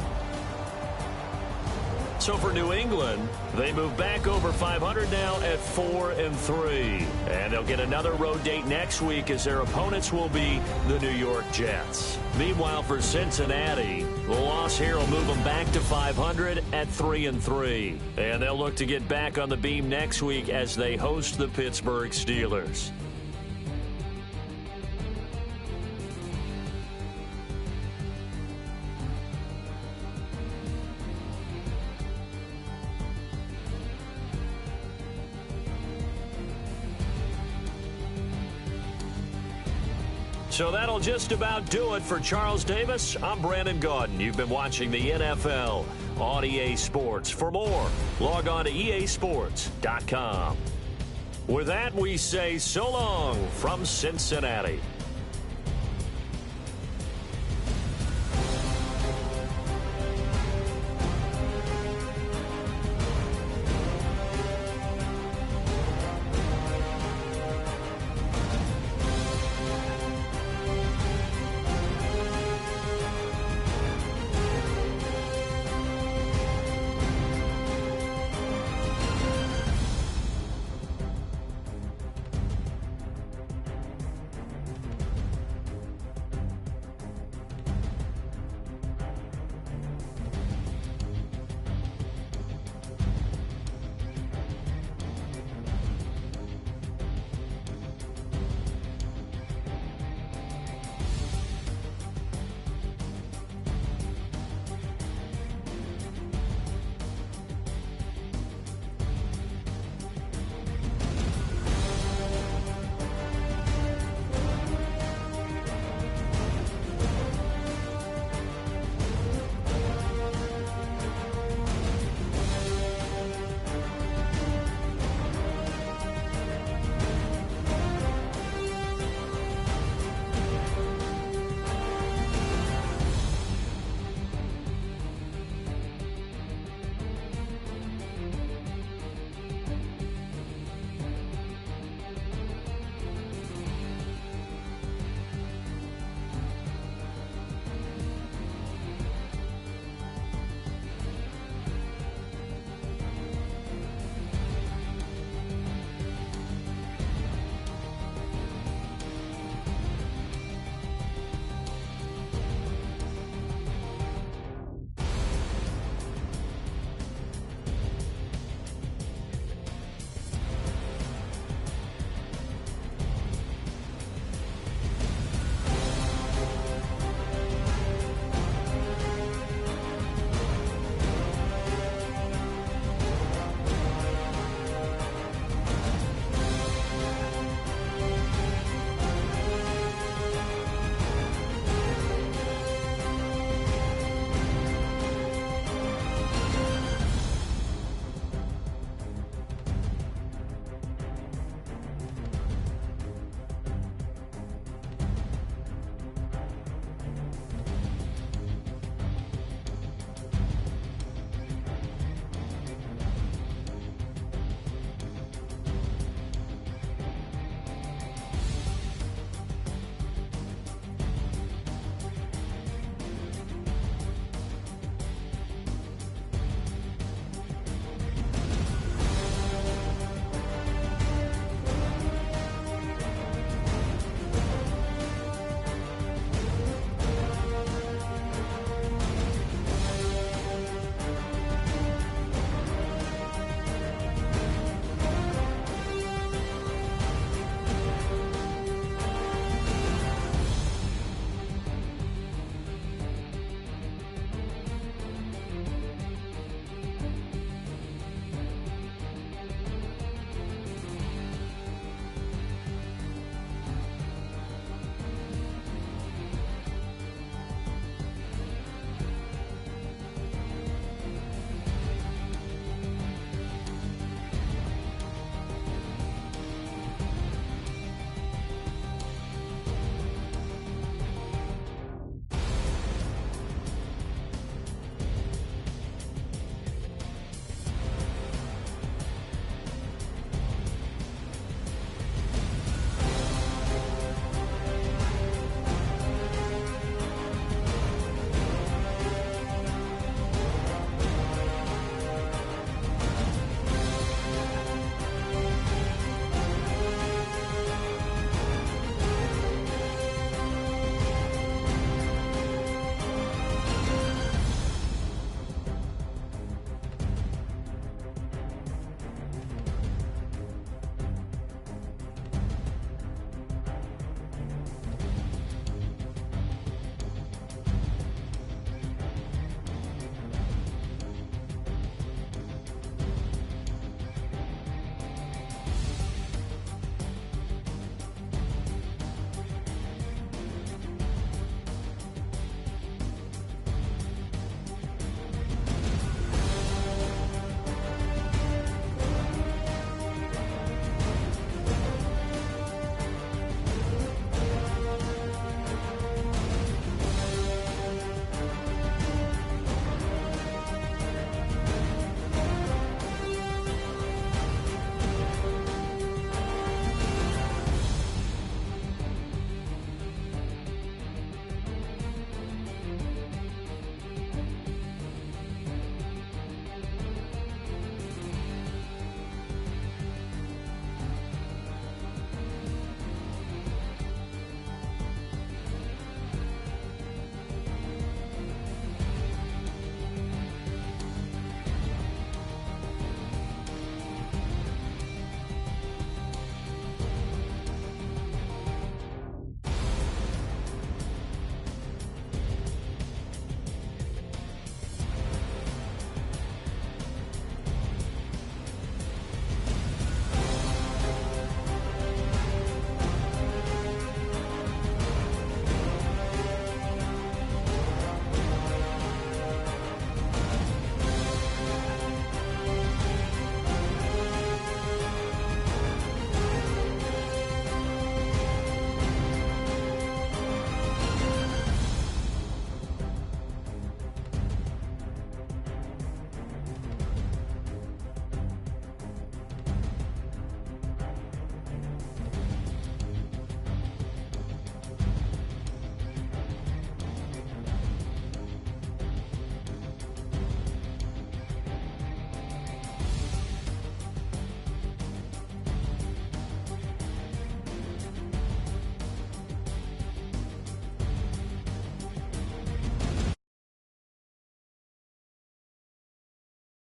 So for New England, they move back over 500 now at 4-3. And they'll get another road date next week as their opponents will be the New York Jets. Meanwhile, for Cincinnati, the loss here will move them back to 500 at 3-3. And they'll look to get back on the beam next week as they host the Pittsburgh Steelers. So that'll just about do it for Charles Davis. I'm Brandon Gaudin. You've been watching the NFL on EA Sports. For more, log on to easports.com. With that, we say so long from Cincinnati.